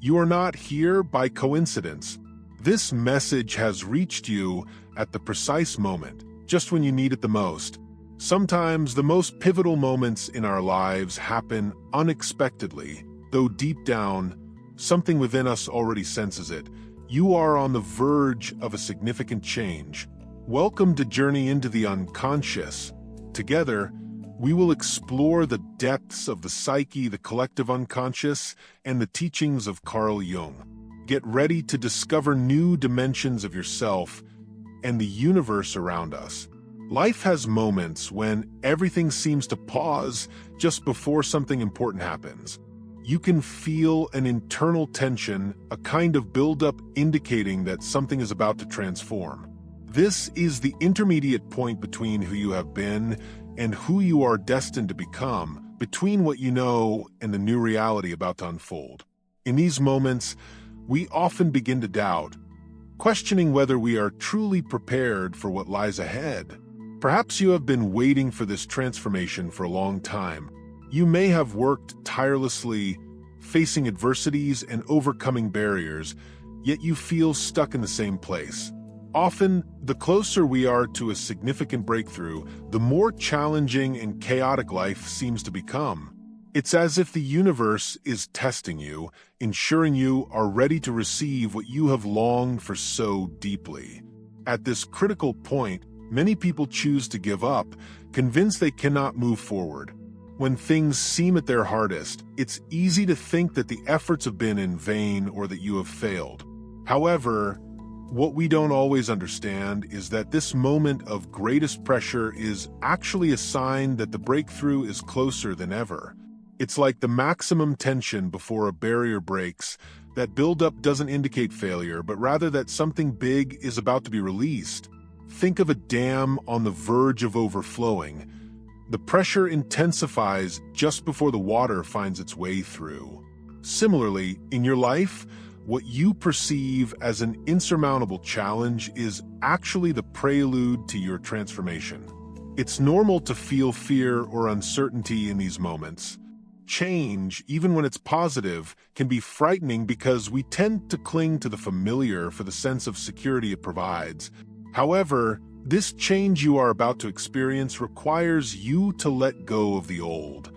You are not here by coincidence. This message has reached you at the precise moment, just when you need it the most. Sometimes the most pivotal moments in our lives happen unexpectedly, though deep down, something within us already senses it. You are on the verge of a significant change. Welcome to Journey into the Unconscious. Together, we will explore the depths of the psyche, the collective unconscious, and the teachings of Carl Jung. Get ready to discover new dimensions of yourself and the universe around us. Life has moments when everything seems to pause just before something important happens. You can feel an internal tension, a kind of buildup indicating that something is about to transform. This is the intermediate point between who you have been and who you are destined to become, between what you know and the new reality about to unfold. In these moments, we often begin to doubt, questioning whether we are truly prepared for what lies ahead. Perhaps you have been waiting for this transformation for a long time. You may have worked tirelessly, facing adversities and overcoming barriers, yet you feel stuck in the same place. Often, the closer we are to a significant breakthrough, the more challenging and chaotic life seems to become. It's as if the universe is testing you, ensuring you are ready to receive what you have longed for so deeply. At this critical point, many people choose to give up, convinced they cannot move forward. When things seem at their hardest, it's easy to think that the efforts have been in vain or that you have failed. However, what we don't always understand is that this moment of greatest pressure is actually a sign that the breakthrough is closer than ever. It's like the maximum tension before a barrier breaks. That buildup doesn't indicate failure, but rather that something big is about to be released. Think of a dam on the verge of overflowing. The pressure intensifies just before the water finds its way through. Similarly, in your life, what you perceive as an insurmountable challenge is actually the prelude to your transformation. It's normal to feel fear or uncertainty in these moments. Change, even when it's positive, can be frightening because we tend to cling to the familiar for the sense of security it provides. However, this change you are about to experience requires you to let go of the old.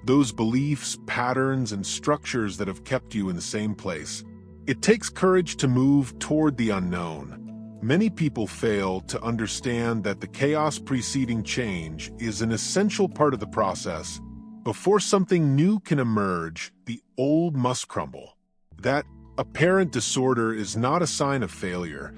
Those beliefs, patterns, and structures that have kept you in the same place. It takes courage to move toward the unknown. Many people fail to understand that the chaos preceding change is an essential part of the process. Before something new can emerge, the old must crumble. That apparent disorder is not a sign of failure,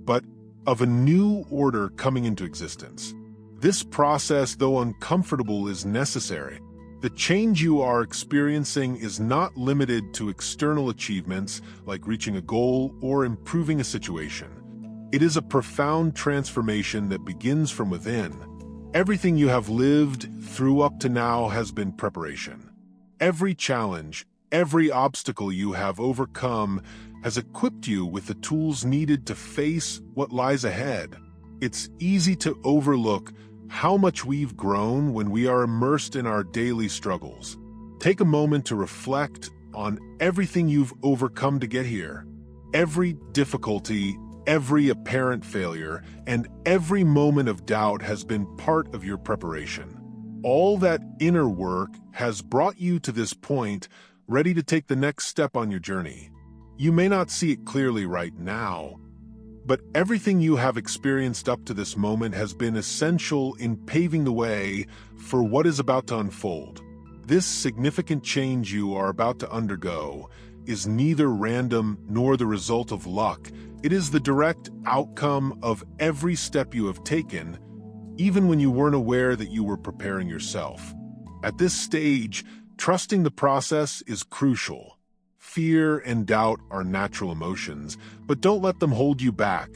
but of a new order coming into existence. This process, though uncomfortable, is necessary. The change you are experiencing is not limited to external achievements like reaching a goal or improving a situation. It is a profound transformation that begins from within. Everything you have lived through up to now has been preparation. Every challenge, every obstacle you have overcome has equipped you with the tools needed to face what lies ahead. It's easy to overlook how much we've grown when we are immersed in our daily struggles. Take a moment to reflect on everything you've overcome to get here. Every difficulty, every apparent failure, and every moment of doubt has been part of your preparation. All that inner work has brought you to this point, ready to take the next step on your journey. You may not see it clearly right now, but everything you have experienced up to this moment has been essential in paving the way for what is about to unfold. This significant change you are about to undergo is neither random nor the result of luck. It is the direct outcome of every step you have taken, even when you weren't aware that you were preparing yourself. At this stage, trusting the process is crucial. Fear and doubt are natural emotions, but don't let them hold you back.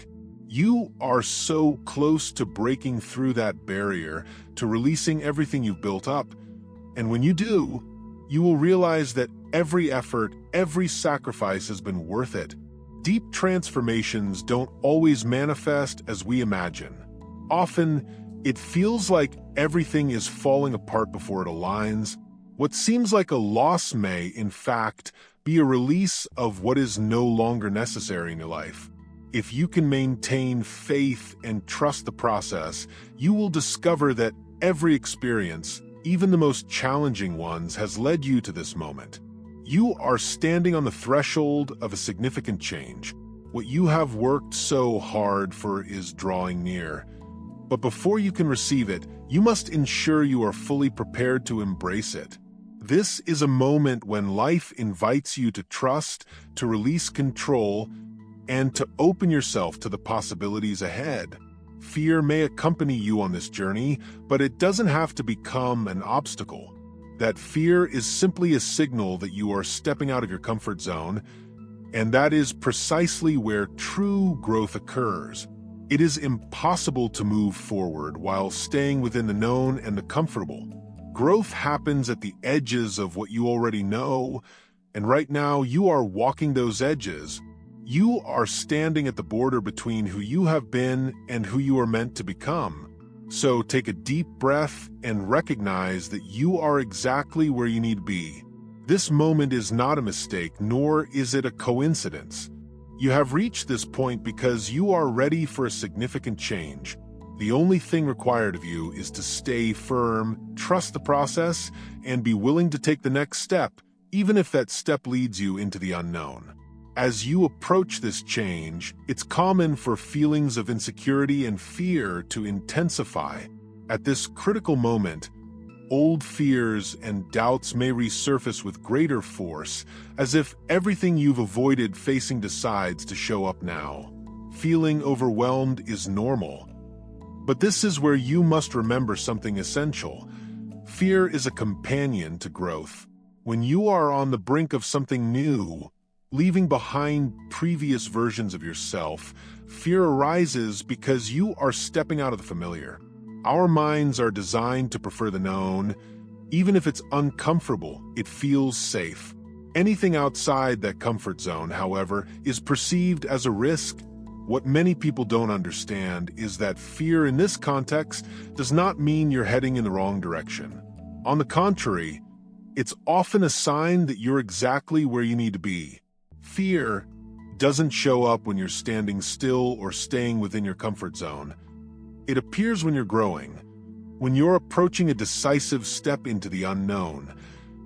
You are so close to breaking through that barrier, to releasing everything you've built up. And when you do, you will realize that every effort, every sacrifice has been worth it. Deep transformations don't always manifest as we imagine. Often, it feels like everything is falling apart before it aligns. What seems like a loss may, in fact, be a release of what is no longer necessary in your life. If you can maintain faith and trust the process, you will discover that every experience, even the most challenging ones, has led you to this moment. You are standing on the threshold of a significant change. What you have worked so hard for is drawing near. But before you can receive it, you must ensure you are fully prepared to embrace it. This is a moment when life invites you to trust, to release control, and to open yourself to the possibilities ahead. Fear may accompany you on this journey, but it doesn't have to become an obstacle. That fear is simply a signal that you are stepping out of your comfort zone, and that is precisely where true growth occurs. It is impossible to move forward while staying within the known and the comfortable. Growth happens at the edges of what you already know, and right now you are walking those edges. You are standing at the border between who you have been and who you are meant to become. So take a deep breath and recognize that you are exactly where you need to be. This moment is not a mistake, nor is it a coincidence. You have reached this point because you are ready for a significant change. The only thing required of you is to stay firm, trust the process, and be willing to take the next step, even if that step leads you into the unknown. As you approach this change, it's common for feelings of insecurity and fear to intensify. At this critical moment, old fears and doubts may resurface with greater force, as if everything you've avoided facing decides to show up now. Feeling overwhelmed is normal. But this is where you must remember something essential. Fear is a companion to growth. When you are on the brink of something new, leaving behind previous versions of yourself, fear arises because you are stepping out of the familiar. Our minds are designed to prefer the known. Even if it's uncomfortable, it feels safe. Anything outside that comfort zone, however, is perceived as a risk. What many people don't understand is that fear in this context does not mean you're heading in the wrong direction. On the contrary, it's often a sign that you're exactly where you need to be. Fear doesn't show up when you're standing still or staying within your comfort zone. It appears when you're growing, when you're approaching a decisive step into the unknown,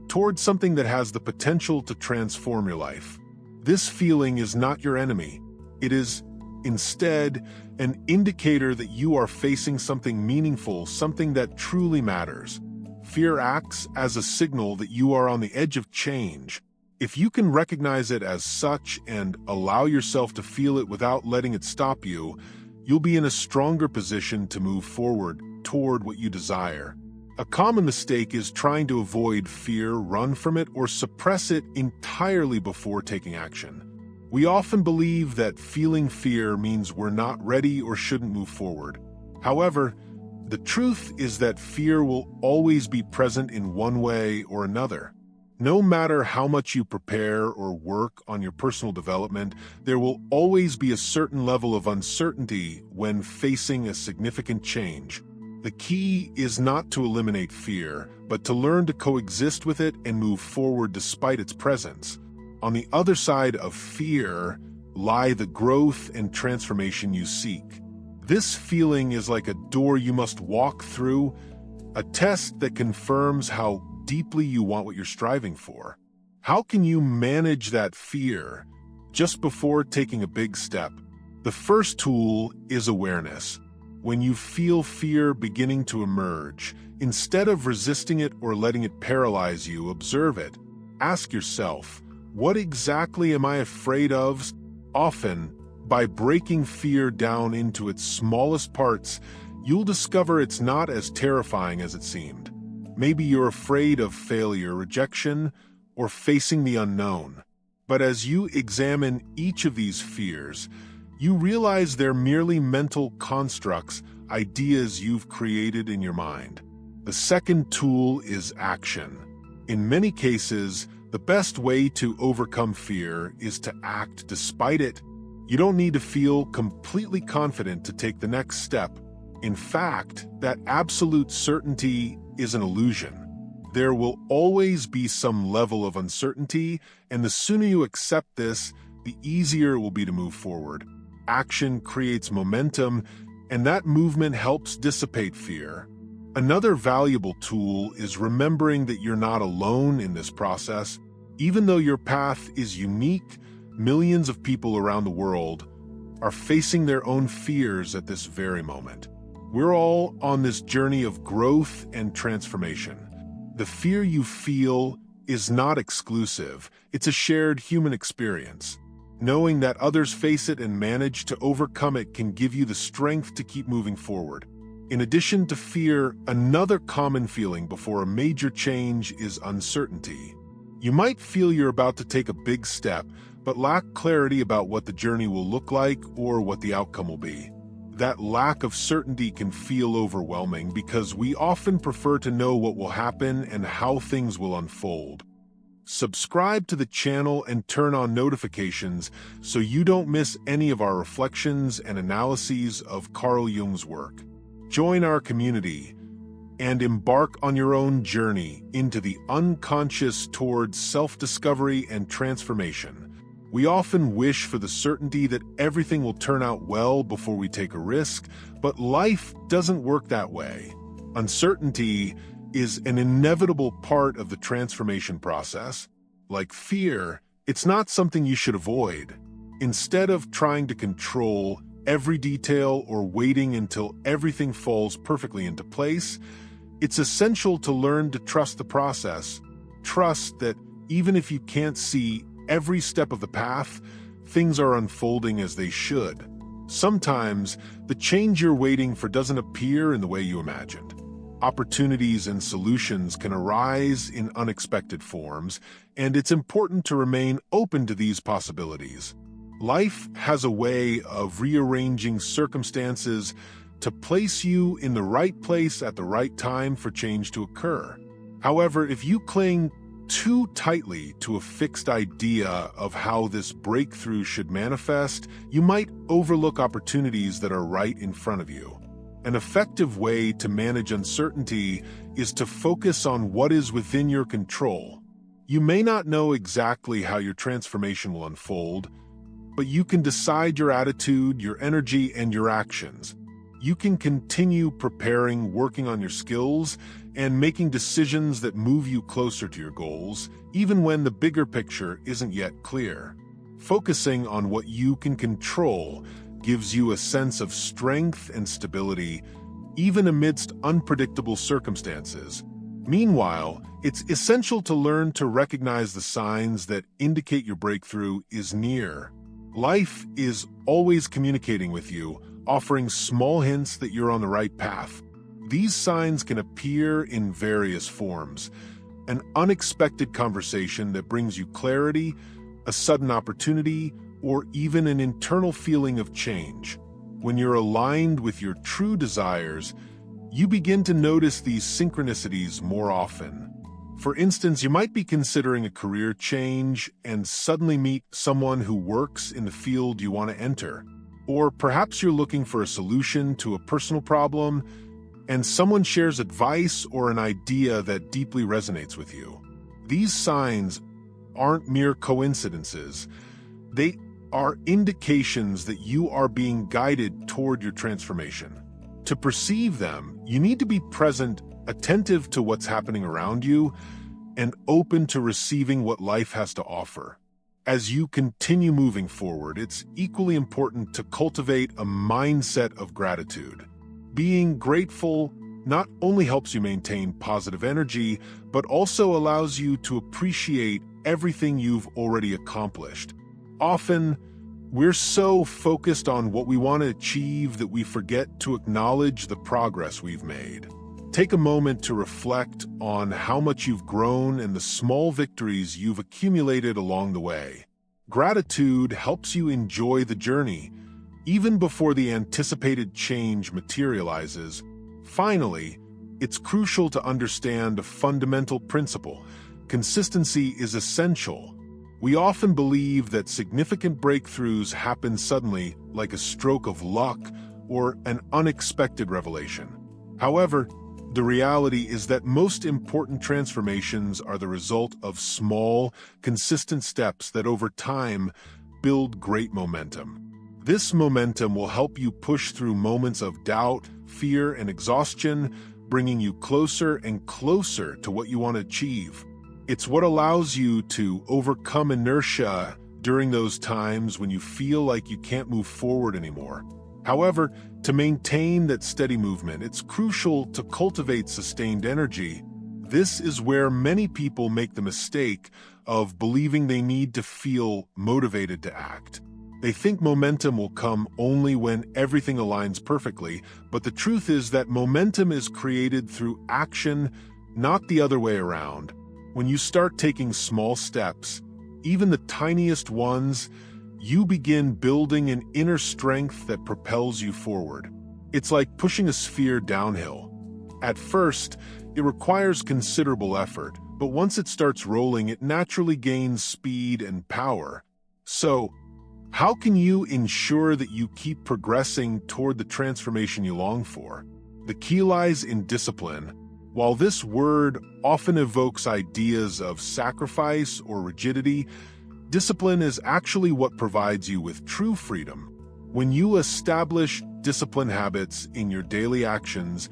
towards something that has the potential to transform your life. This feeling is not your enemy. It is, instead, an indicator that you are facing something meaningful, something that truly matters. Fear acts as a signal that you are on the edge of change. If you can recognize it as such and allow yourself to feel it without letting it stop you, you'll be in a stronger position to move forward toward what you desire. A common mistake is trying to avoid fear, run from it, or suppress it entirely before taking action. We often believe that feeling fear means we're not ready or shouldn't move forward. However, the truth is that fear will always be present in one way or another. No matter how much you prepare or work on your personal development, there will always be a certain level of uncertainty when facing a significant change. The key is not to eliminate fear, but to learn to coexist with it and move forward despite its presence. On the other side of fear lie the growth and transformation you seek. This feeling is like a door you must walk through, a test that confirms how deeply you want what you're striving for. How can you manage that fear just before taking a big step? The first tool is awareness. When you feel fear beginning to emerge, instead of resisting it or letting it paralyze you, observe it. Ask yourself, what exactly am I afraid of? Often, by breaking fear down into its smallest parts, you'll discover it's not as terrifying as it seemed. Maybe you're afraid of failure, rejection, or facing the unknown. But as you examine each of these fears, you realize they're merely mental constructs, ideas you've created in your mind. The second tool is action. In many cases, the best way to overcome fear is to act despite it. You don't need to feel completely confident to take the next step. In fact, that absolute certainty is an illusion. There will always be some level of uncertainty, and the sooner you accept this, the easier it will be to move forward. Action creates momentum, and that movement helps dissipate fear. Another valuable tool is remembering that you're not alone in this process. Even though your path is unique, millions of people around the world are facing their own fears at this very moment. We're all on this journey of growth and transformation. The fear you feel is not exclusive, it's a shared human experience. Knowing that others face it and manage to overcome it can give you the strength to keep moving forward. In addition to fear, another common feeling before a major change is uncertainty. You might feel you're about to take a big step, but lack clarity about what the journey will look like or what the outcome will be. That lack of certainty can feel overwhelming because we often prefer to know what will happen and how things will unfold. Subscribe to the channel and turn on notifications so you don't miss any of our reflections and analyses of Carl Jung's work. Join our community and embark on your own journey into the unconscious towards self-discovery and transformation. We often wish for the certainty that everything will turn out well before we take a risk, but life doesn't work that way. Uncertainty is an inevitable part of the transformation process. Like fear, it's not something you should avoid. Instead of trying to control every detail or waiting until everything falls perfectly into place, it's essential to learn to trust the process. Trust that even if you can't see every step of the path, things are unfolding as they should. Sometimes, the change you're waiting for doesn't appear in the way you imagined. Opportunities and solutions can arise in unexpected forms, and it's important to remain open to these possibilities. Life has a way of rearranging circumstances to place you in the right place at the right time for change to occur. However, if you cling too tightly to a fixed idea of how this breakthrough should manifest, you might overlook opportunities that are right in front of you. An effective way to manage uncertainty is to focus on what is within your control. You may not know exactly how your transformation will unfold, but you can decide your attitude, your energy, and your actions. You can continue preparing, working on your skills, and making decisions that move you closer to your goals, even when the bigger picture isn't yet clear. Focusing on what you can control gives you a sense of strength and stability, even amidst unpredictable circumstances. Meanwhile, it's essential to learn to recognize the signs that indicate your breakthrough is near. Life is always communicating with you, offering small hints that you're on the right path. These signs can appear in various forms: an unexpected conversation that brings you clarity, a sudden opportunity, or even an internal feeling of change. When you're aligned with your true desires, you begin to notice these synchronicities more often. For instance, you might be considering a career change and suddenly meet someone who works in the field you want to enter. Or perhaps you're looking for a solution to a personal problem, and someone shares advice or an idea that deeply resonates with you. These signs aren't mere coincidences. They are indications that you are being guided toward your transformation. To perceive them, you need to be present, attentive to what's happening around you, and open to receiving what life has to offer. As you continue moving forward, it's equally important to cultivate a mindset of gratitude. Being grateful not only helps you maintain positive energy, but also allows you to appreciate everything you've already accomplished. Often, we're so focused on what we want to achieve that we forget to acknowledge the progress we've made. Take a moment to reflect on how much you've grown and the small victories you've accumulated along the way. Gratitude helps you enjoy the journey, even before the anticipated change materializes. Finally, it's crucial to understand a fundamental principle: consistency is essential. We often believe that significant breakthroughs happen suddenly, like a stroke of luck or an unexpected revelation. However, The reality is that most important transformations are the result of small, consistent steps that over time build great momentum. This momentum will help you push through moments of doubt, fear, and exhaustion, bringing you closer and closer to what you want to achieve. It's what allows you to overcome inertia during those times when you feel like you can't move forward anymore. However, to maintain that steady movement, it's crucial to cultivate sustained energy. This is where many people make the mistake of believing they need to feel motivated to act. They think momentum will come only when everything aligns perfectly, but the truth is that momentum is created through action, not the other way around. When you start taking small steps, even the tiniest ones, you begin building an inner strength that propels you forward. It's like pushing a sphere downhill. At first, it requires considerable effort, but once it starts rolling, it naturally gains speed and power. So, how can you ensure that you keep progressing toward the transformation you long for? The key lies in discipline. While this word often evokes ideas of sacrifice or rigidity, discipline is actually what provides you with true freedom. When you establish discipline habits in your daily actions,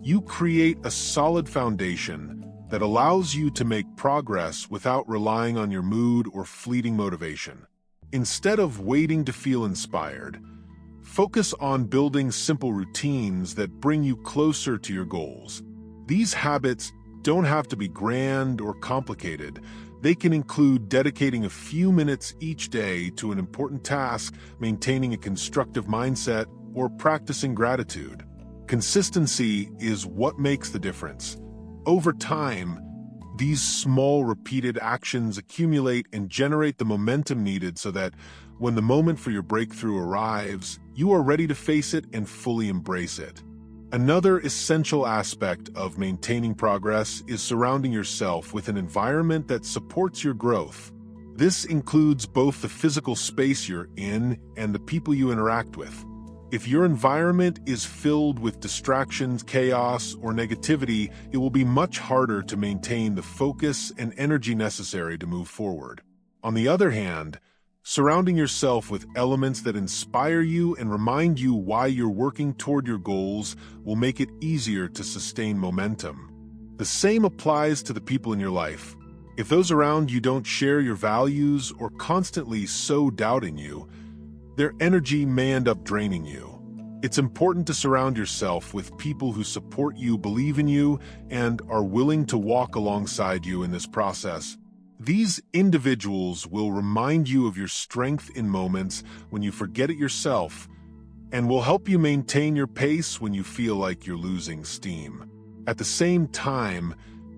you create a solid foundation that allows you to make progress without relying on your mood or fleeting motivation. Instead of waiting to feel inspired, focus on building simple routines that bring you closer to your goals. These habits don't have to be grand or complicated. They can include dedicating a few minutes each day to an important task, maintaining a constructive mindset, or practicing gratitude. Consistency is what makes the difference. Over time, these small, repeated actions accumulate and generate the momentum needed so that when the moment for your breakthrough arrives, you are ready to face it and fully embrace it. Another essential aspect of maintaining progress is surrounding yourself with an environment that supports your growth. This includes both the physical space you're in and the people you interact with. If your environment is filled with distractions, chaos, or negativity, it will be much harder to maintain the focus and energy necessary to move forward. On the other hand, surrounding yourself with elements that inspire you and remind you why you're working toward your goals will make it easier to sustain momentum. The same applies to the people in your life. If those around you don't share your values or constantly sow doubt in you, their energy may end up draining you. It's important to surround yourself with people who support you, believe in you, and are willing to walk alongside you in this process. These individuals will remind you of your strength in moments when you forget it yourself and will help you maintain your pace when you feel like you're losing steam. At the same time,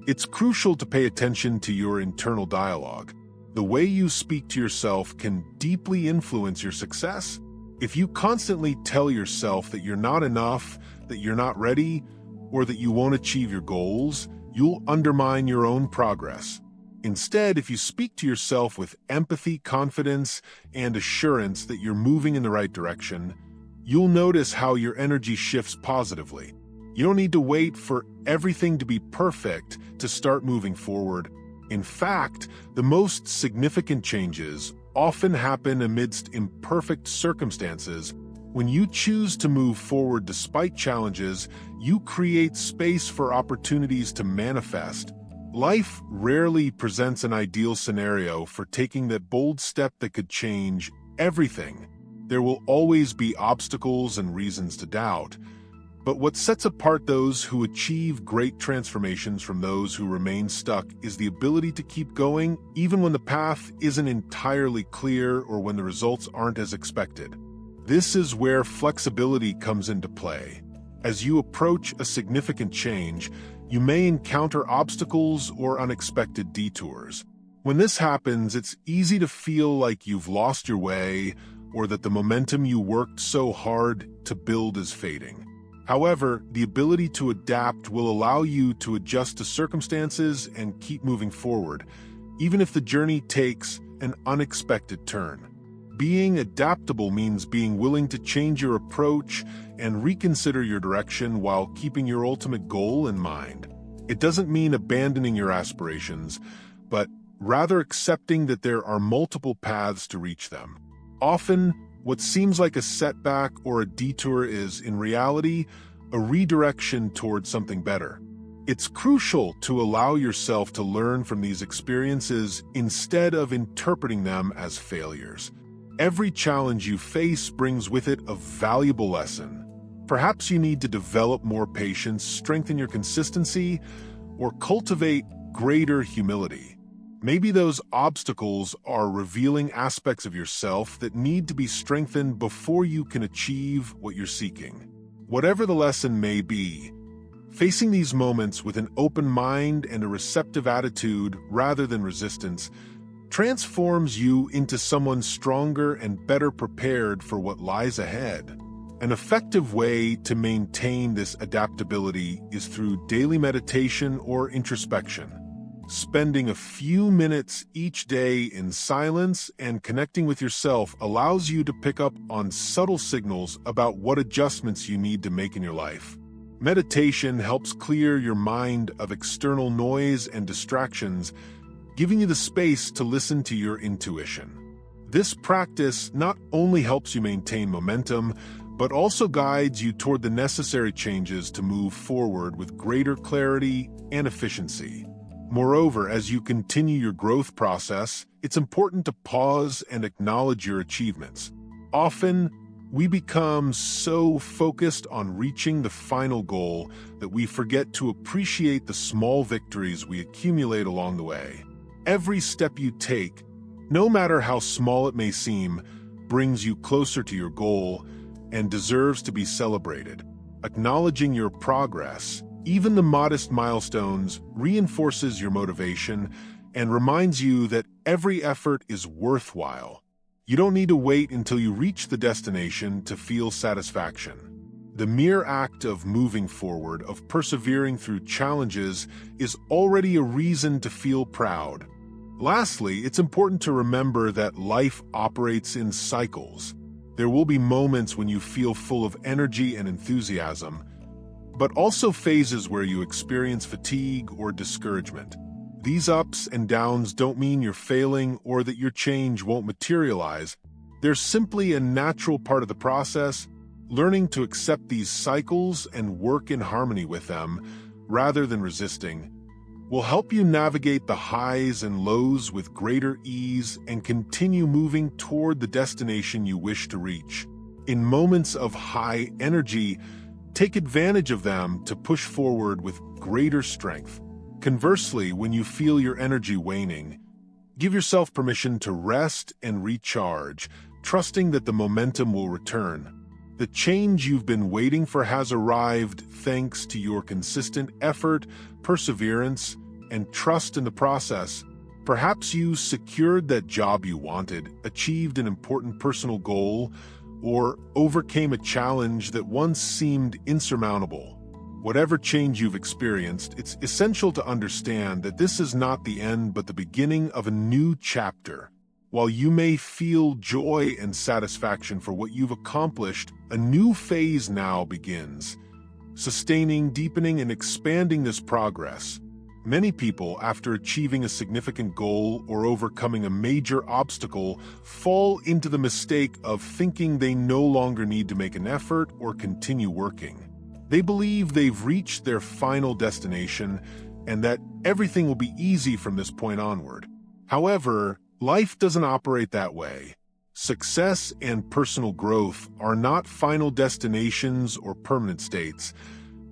it's crucial to pay attention to your internal dialogue. The way you speak to yourself can deeply influence your success. If you constantly tell yourself that you're not enough, that you're not ready, or that you won't achieve your goals, you'll undermine your own progress. Instead, if you speak to yourself with empathy, confidence, and assurance that you're moving in the right direction, you'll notice how your energy shifts positively. You don't need to wait for everything to be perfect to start moving forward. In fact, the most significant changes often happen amidst imperfect circumstances. When you choose to move forward despite challenges, you create space for opportunities to manifest. Life rarely presents an ideal scenario for taking that bold step that could change everything. There will always be obstacles and reasons to doubt. But what sets apart those who achieve great transformations from those who remain stuck is the ability to keep going even when the path isn't entirely clear or when the results aren't as expected. This is where flexibility comes into play. As you approach a significant change, you may encounter obstacles or unexpected detours. When this happens, it's easy to feel like you've lost your way or that the momentum you worked so hard to build is fading. However, the ability to adapt will allow you to adjust to circumstances and keep moving forward, even if the journey takes an unexpected turn. Being adaptable means being willing to change your approach and reconsider your direction while keeping your ultimate goal in mind. It doesn't mean abandoning your aspirations, but rather accepting that there are multiple paths to reach them. Often, what seems like a setback or a detour is, in reality, a redirection towards something better. It's crucial to allow yourself to learn from these experiences instead of interpreting them as failures. Every challenge you face brings with it a valuable lesson. Perhaps you need to develop more patience, strengthen your consistency, or cultivate greater humility. Maybe those obstacles are revealing aspects of yourself that need to be strengthened before you can achieve what you're seeking. Whatever the lesson may be, facing these moments with an open mind and a receptive attitude rather than resistance transforms you into someone stronger and better prepared for what lies ahead. An effective way to maintain this adaptability is through daily meditation or introspection. Spending a few minutes each day in silence and connecting with yourself allows you to pick up on subtle signals about what adjustments you need to make in your life. Meditation helps clear your mind of external noise and distractions, giving you the space to listen to your intuition. This practice not only helps you maintain momentum, but also guides you toward the necessary changes to move forward with greater clarity and efficiency. Moreover, as you continue your growth process, it's important to pause and acknowledge your achievements. Often, we become so focused on reaching the final goal that we forget to appreciate the small victories we accumulate along the way. Every step you take, no matter how small it may seem, brings you closer to your goal and deserves to be celebrated. Acknowledging your progress, even the modest milestones, reinforces your motivation and reminds you that every effort is worthwhile. You don't need to wait until you reach the destination to feel satisfaction. The mere act of moving forward, of persevering through challenges, is already a reason to feel proud. Lastly, it's important to remember that life operates in cycles. There will be moments when you feel full of energy and enthusiasm, but also phases where you experience fatigue or discouragement. These ups and downs don't mean you're failing or that your change won't materialize. They're simply a natural part of the process. Learning to accept these cycles and work in harmony with them, rather than resisting, will help you navigate the highs and lows with greater ease and continue moving toward the destination you wish to reach. In moments of high energy, take advantage of them to push forward with greater strength. Conversely, when you feel your energy waning, give yourself permission to rest and recharge, trusting that the momentum will return. The change you've been waiting for has arrived thanks to your consistent effort, perseverance, and trust in the process. Perhaps you secured that job you wanted, achieved an important personal goal, or overcame a challenge that once seemed insurmountable. Whatever change you've experienced, it's essential to understand that this is not the end but the beginning of a new chapter. While you may feel joy and satisfaction for what you've accomplished, a new phase now begins. Sustaining, deepening, and expanding this progress. Many people, after achieving a significant goal or overcoming a major obstacle, fall into the mistake of thinking they no longer need to make an effort or continue working. They believe they've reached their final destination and that everything will be easy from this point onward. However, life doesn't operate that way. Success and personal growth are not final destinations or permanent states.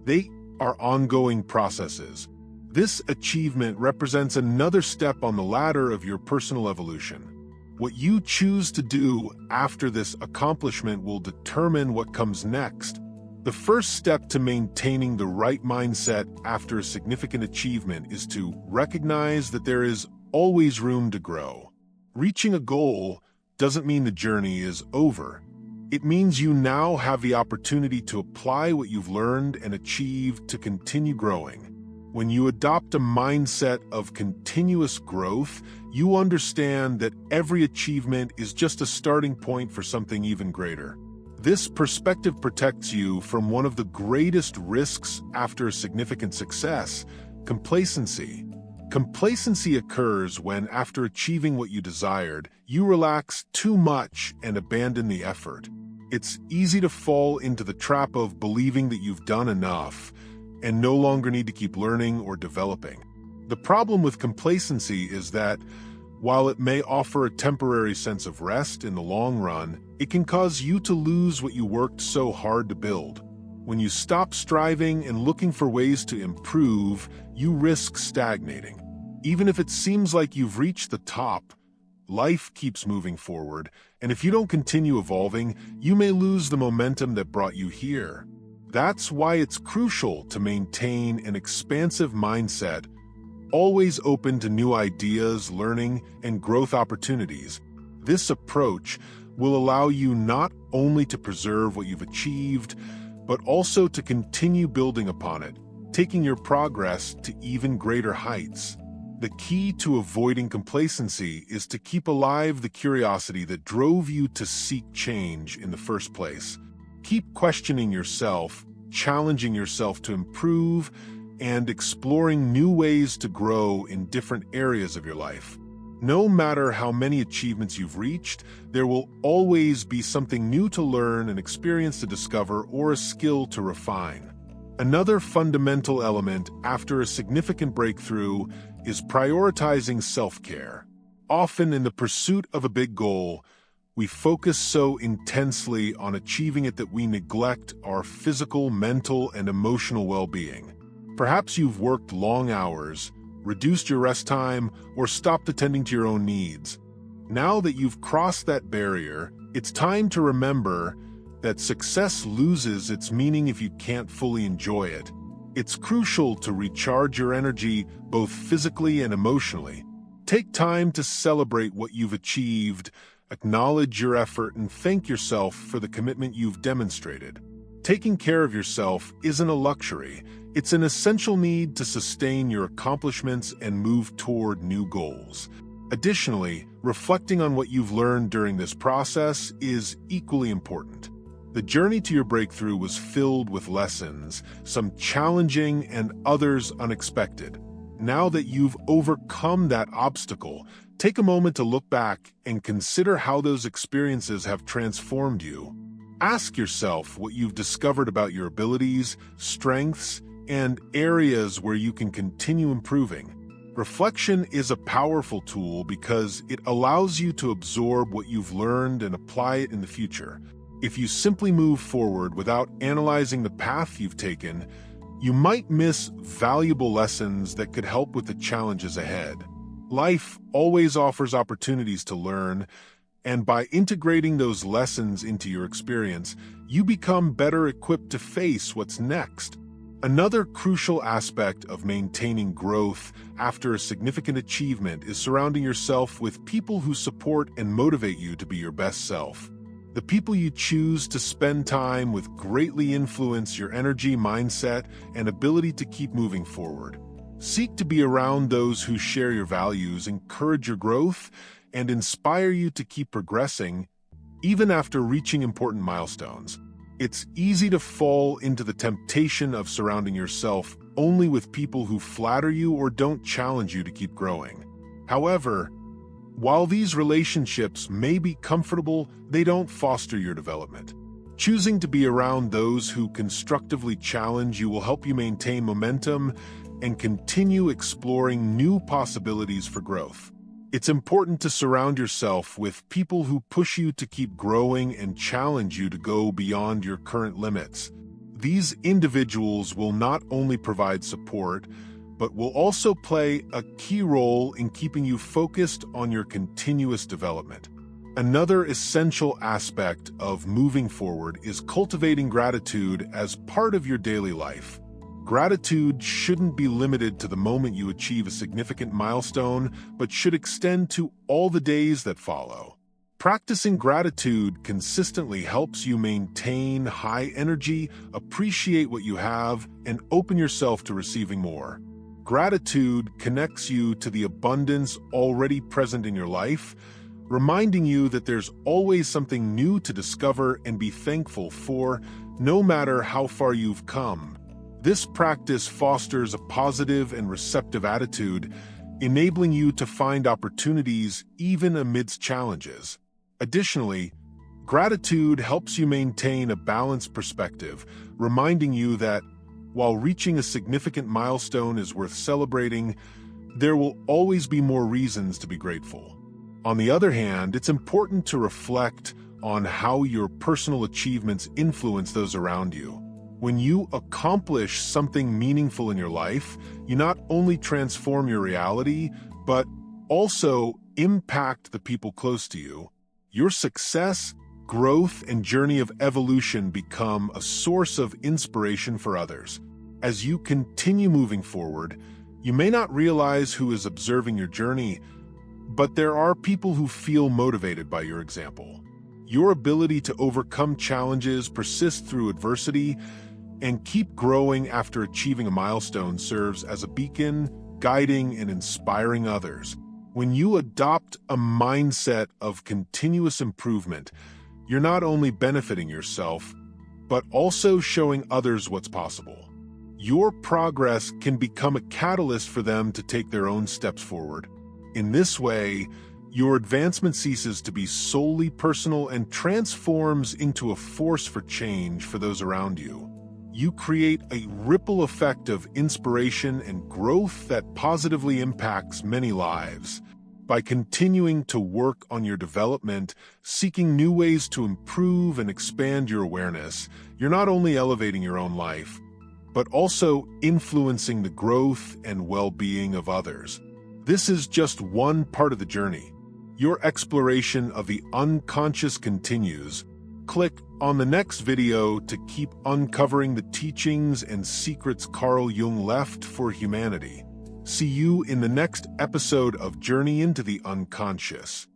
They are ongoing processes. This achievement represents another step on the ladder of your personal evolution. What you choose to do after this accomplishment will determine what comes next. The first step to maintaining the right mindset after a significant achievement is to recognize that there is always room to grow. Reaching a goal doesn't mean the journey is over. It means you now have the opportunity to apply what you've learned and achieved to continue growing. When you adopt a mindset of continuous growth, you understand that every achievement is just a starting point for something even greater. This perspective protects you from one of the greatest risks after a significant success: complacency. Complacency occurs when, after achieving what you desired, you relax too much and abandon the effort. It's easy to fall into the trap of believing that you've done enough and no longer need to keep learning or developing. The problem with complacency is that, while it may offer a temporary sense of rest in the long run, it can cause you to lose what you worked so hard to build. When you stop striving and looking for ways to improve, you risk stagnating. Even if it seems like you've reached the top, life keeps moving forward, and if you don't continue evolving, you may lose the momentum that brought you here. That's why it's crucial to maintain an expansive mindset, always open to new ideas, learning, and growth opportunities. This approach will allow you not only to preserve what you've achieved, but also to continue building upon it, taking your progress to even greater heights. The key to avoiding complacency is to keep alive the curiosity that drove you to seek change in the first place. Keep questioning yourself, challenging yourself to improve, and exploring new ways to grow in different areas of your life. No matter how many achievements you've reached, there will always be something new to learn, an experience to discover, or a skill to refine. Another fundamental element after a significant breakthrough is prioritizing self-care. Often in the pursuit of a big goal, we focus so intensely on achieving it that we neglect our physical, mental, and emotional well-being. Perhaps you've worked long hours, reduced your rest time, or stopped attending to your own needs. Now that you've crossed that barrier, it's time to remember that success loses its meaning if you can't fully enjoy it. It's crucial to recharge your energy both physically and emotionally. Take time to celebrate what you've achieved, acknowledge your effort, and thank yourself for the commitment you've demonstrated. Taking care of yourself isn't a luxury. It's an essential need to sustain your accomplishments and move toward new goals. Additionally, reflecting on what you've learned during this process is equally important. The journey to your breakthrough was filled with lessons, some challenging and others unexpected. Now that you've overcome that obstacle, take a moment to look back and consider how those experiences have transformed you. Ask yourself what you've discovered about your abilities, strengths, and areas where you can continue improving. Reflection is a powerful tool because it allows you to absorb what you've learned and apply it in the future. If you simply move forward without analyzing the path you've taken, you might miss valuable lessons that could help with the challenges ahead. Life always offers opportunities to learn, and by integrating those lessons into your experience, you become better equipped to face what's next. Another crucial aspect of maintaining growth after a significant achievement is surrounding yourself with people who support and motivate you to be your best self. The people you choose to spend time with greatly influence your energy, mindset, and ability to keep moving forward. Seek to be around those who share your values, encourage your growth, and inspire you to keep progressing, even after reaching important milestones. It's easy to fall into the temptation of surrounding yourself only with people who flatter you or don't challenge you to keep growing. However, while these relationships may be comfortable, they don't foster your development. Choosing to be around those who constructively challenge you will help you maintain momentum and continue exploring new possibilities for growth. It's important to surround yourself with people who push you to keep growing and challenge you to go beyond your current limits. These individuals will not only provide support, but will also play a key role in keeping you focused on your continuous development. Another essential aspect of moving forward is cultivating gratitude as part of your daily life. Gratitude shouldn't be limited to the moment you achieve a significant milestone, but should extend to all the days that follow. Practicing gratitude consistently helps you maintain high energy, appreciate what you have, and open yourself to receiving more. Gratitude connects you to the abundance already present in your life, reminding you that there's always something new to discover and be thankful for, no matter how far you've come. This practice fosters a positive and receptive attitude, enabling you to find opportunities even amidst challenges. Additionally, gratitude helps you maintain a balanced perspective, reminding you that while reaching a significant milestone is worth celebrating, there will always be more reasons to be grateful. On the other hand, it's important to reflect on how your personal achievements influence those around you. When you accomplish something meaningful in your life, you not only transform your reality, but also impact the people close to you. Your success, growth, and journey of evolution become a source of inspiration for others. As you continue moving forward, you may not realize who is observing your journey, but there are people who feel motivated by your example. Your ability to overcome challenges, persist through adversity, and keep growing after achieving a milestone serves as a beacon, guiding and inspiring others. When you adopt a mindset of continuous improvement, you're not only benefiting yourself, but also showing others what's possible. Your progress can become a catalyst for them to take their own steps forward. In this way, your advancement ceases to be solely personal and transforms into a force for change for those around you. You create a ripple effect of inspiration and growth that positively impacts many lives. By continuing to work on your development, seeking new ways to improve and expand your awareness, you're not only elevating your own life, but also influencing the growth and well-being of others. This is just one part of the journey. Your exploration of the unconscious continues. Click on the next video to keep uncovering the teachings and secrets Carl Jung left for humanity. See you in the next episode of Journey into the Unconscious.